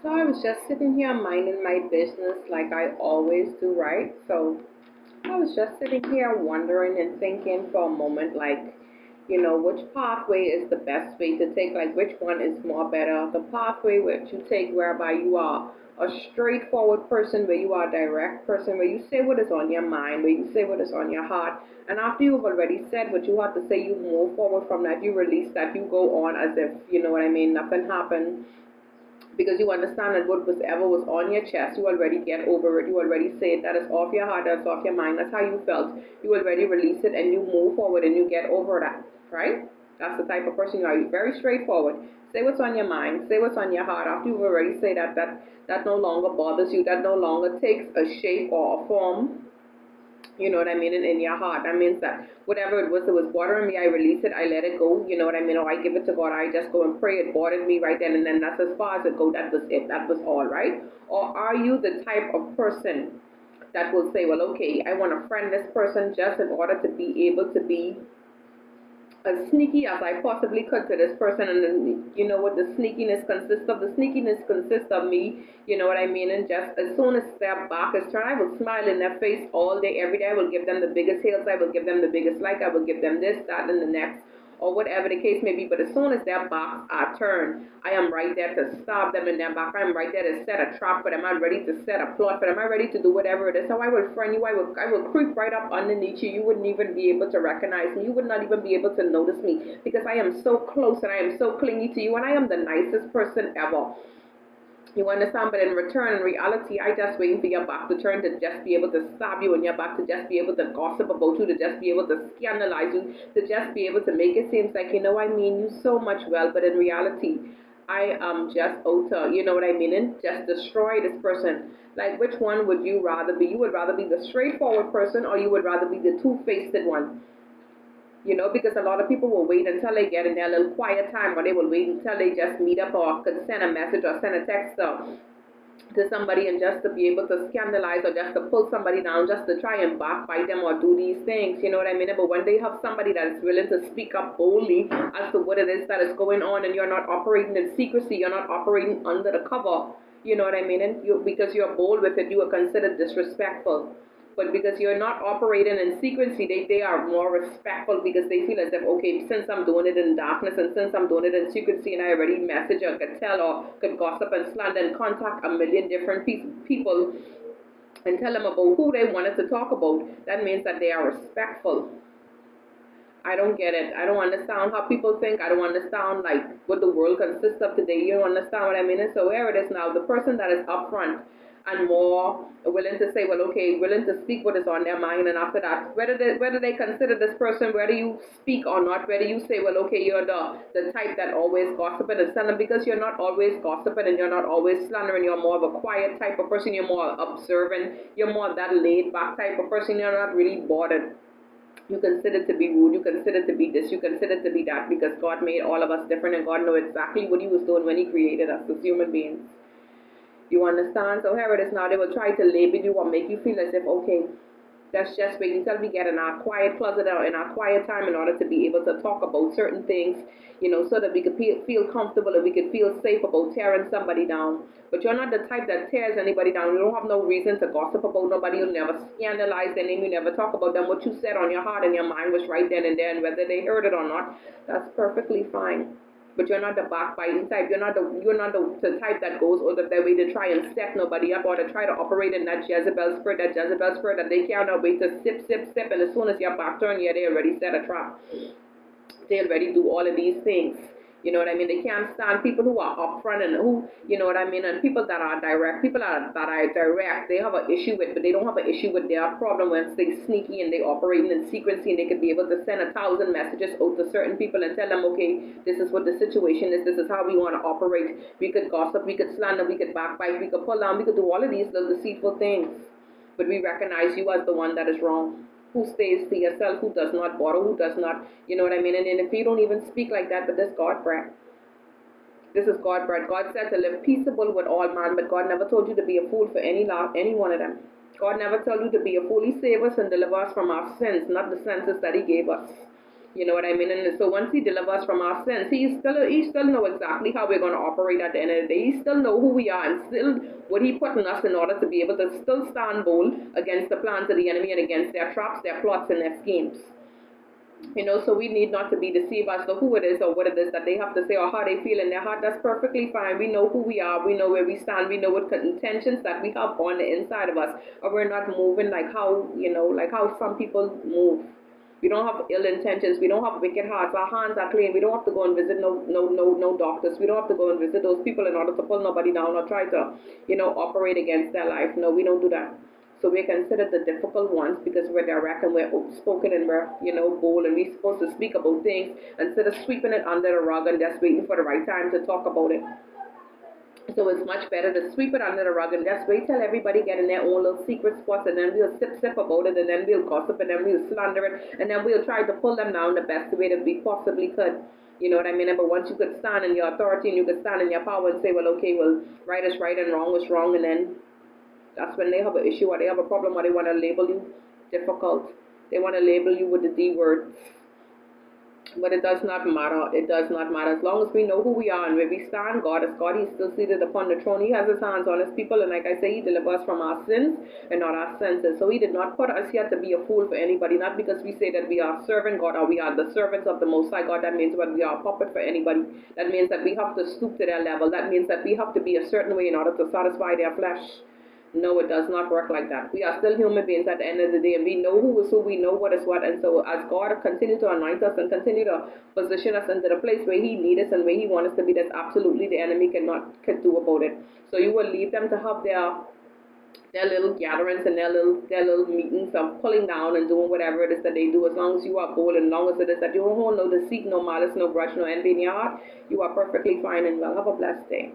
So I was just sitting here minding my business like I always do, right? So I was just sitting here wondering and thinking for a moment, like, which pathway is the best way to take? Like, which one is more better? The pathway which you take whereby you are a straightforward person, where you are a direct person, where you say what is on your mind, where you say what is on your heart. And after you've already said what you have to say, you move forward from that, you release that, you go on as if, you know what I mean, nothing happened, because you understand that whatever was on your chest, you already get over it. You already say it. That is off your heart. That's off your mind. That's how you felt. You already release it and you move forward and you get over that, right? That's the type of person you are. You're very straightforward. Say what's on your mind. Say what's on your heart. After you've already say that, that no longer bothers you. That no longer takes a shape or a form, you know what I mean, in your heart. That means that whatever it was bothering me, I release it, I let it go, you know what I mean, or I give it to God, I just go and pray. It bothered me right then and then, that's as far as it go. That was it, that was all, right? Or are you the type of person that will say, well, okay, I want to friend this person just in order to be able to be as sneaky as I possibly could to this person, and then you know what the sneakiness consists of? The sneakiness consists of me, you know what I mean, and just as soon as their back is turned, I will smile in their face all day, every day. I will give them the biggest hails, I will give them the biggest like, I will give them this, that, and the next, or whatever the case may be. But as soon as their backs are turned, I am right there to stop them in their back. I'm right there to set a trap for them. I'm ready to set a plot for them. I'm ready to do whatever it is. So I will friend you. I will creep right up underneath you. You wouldn't even be able to recognize me. You would not even be able to notice me, because I am so close and I am so clingy to you, and I am the nicest person ever. You understand? But in return, in reality, I just waiting for your back to turn, to just be able to stab you in your back, to just be able to gossip about you, to just be able to scandalize you, to just be able to make it seem like, I mean you so much well, but in reality, I am just out to, you know what I mean, and just destroy this person. Like, which one would you rather be? You would rather be the straightforward person, or you would rather be the two-faced one? Because a lot of people will wait until they get in their little quiet time, or they will wait until they just meet up, or could send a message or send a text to somebody, and just to be able to scandalize, or just to pull somebody down, just to try and backbite them or do these things, you know what I mean? But when they have somebody that is willing to speak up boldly as to what it is that is going on, and you're not operating in secrecy, you're not operating under the cover, you know what I mean? And because you're bold with it, you are considered disrespectful. But because you're not operating in secrecy, they are more respectful, because they feel as if, okay, since I'm doing it in darkness, and since I'm doing it in secrecy, and I already message or could tell or could gossip and slander and contact a million different people and tell them about who they wanted to talk about, that means that they are respectful. I don't get it. I don't understand how people think. I don't understand, like, what the world consists of today. You don't understand what I mean? And so here it is now. The person that is upfront and more willing to say, well, okay, willing to speak what is on their mind, and after that, whether they consider this person, whether you speak or not, whether you say, well, okay, you're the type that always gossiping and slandering, because you're not always gossiping and you're not always slandering. You're more of a quiet type of person. You're more observant. You're more that laid back type of person. You're not really bothered. You consider to be rude, you consider to be this, you consider to be that, because God made all of us different, and God knew exactly what he was doing when he created us as human beings. You understand? So here it is now. They will try to label you or make you feel as if, okay, that's just wait until we get in our quiet closet or in our quiet time, in order to be able to talk about certain things, so that we could feel comfortable and we could feel safe about tearing somebody down. But you're not the type that tears anybody down. You don't have no reason to gossip about nobody. You'll never scandalize their name. You never talk about them. What you said on your heart and your mind was right then and there, and whether they heard it or not, that's perfectly fine. But you're not the backbiting type. You're not the type that goes out of their way to try and set nobody up, or to try to operate in that Jezebel spirit that they cannot wait to sip, and as soon as your back turn, yeah, they already set a trap. They already do all of these things. You know what I mean? They can't stand people who are upfront, and who, you know what I mean, and people that are direct. People that are direct, they have an issue with, but they don't have an issue with their problem when they sneaky and they operating in secrecy, and they could be able to send 1,000 messages out to certain people and tell them, okay, this is what the situation is, this is how we want to operate. We could gossip, we could slander, we could backbite, we could pull down, we could do all of these little deceitful things. But we recognize you as the one that is wrong, who stays to yourself, who does not borrow, who does not, you know what I mean? And if you don't even speak like that, but this God bread. This is God bread. God said to live peaceable with all man, but God never told you to be a fool for any one of them. God never told you to be a fool. He saved us and deliver us from our sins, not the senses that he gave us. You know what I mean? And so once he delivers from our sins, he still know exactly how we're going to operate at the end of the day. He still know who we are and still what he put in us in order to be able to still stand bold against the plans of the enemy and against their traps, their plots, and their schemes. You know, so we need not to be deceived as to who it is or what it is that they have to say or how they feel in their heart. That's perfectly fine. We know who we are. We know where we stand. We know what intentions that we have on the inside of us. Or we're not moving like how, you know, like how some people move. We don't have ill intentions. We don't have wicked hearts. Our hands are clean. We don't have to go and visit no doctors. We don't have to go and visit those people in order to pull nobody down or try to, you know, operate against their life. No, we don't do that. So we're considered the difficult ones because we're direct and we're outspoken and we're, you know, bold and we're supposed to speak about things instead of sweeping it under the rug and just waiting for the right time to talk about it. So it's much better to sweep it under the rug and just wait till everybody get in their own little secret spots, and then we'll sip about it, and then we'll gossip, and then we'll slander it, and then we'll try to pull them down the best way that we possibly could. You know what I mean? But once you could stand in your authority and you could stand in your power and say, well, okay, well, right is right and wrong is wrong, and then that's when they have an issue or they have a problem or they want to label you difficult. They want to label you with the D word. But it does not matter. It does not matter. As long as we know who we are and where we stand, God is God. He's still seated upon the throne. He has his hands on his people. And like I say, he delivers from our sins and not our senses. So he did not put us here to be a fool for anybody. Not because we say that we are serving God or we are the servants of the Most High God. That means that we are a puppet for anybody. That means that we have to stoop to their level. That means that we have to be a certain way in order to satisfy their flesh. No, it does not work like that. We are still human beings at the end of the day, and we know who is who, we know what is what. And so, as God continue to anoint us and continue to position us into the place where He needs us and where He wants us to be, that's absolutely the enemy can do about it. So you will leave them to have their little gatherings and their little meetings of pulling down and doing whatever it is that they do. As long as you are bold and as long as it is that you don't hold no deceit, no malice, no grudge, no envy in your heart, you are perfectly fine and well. Have a blessed day.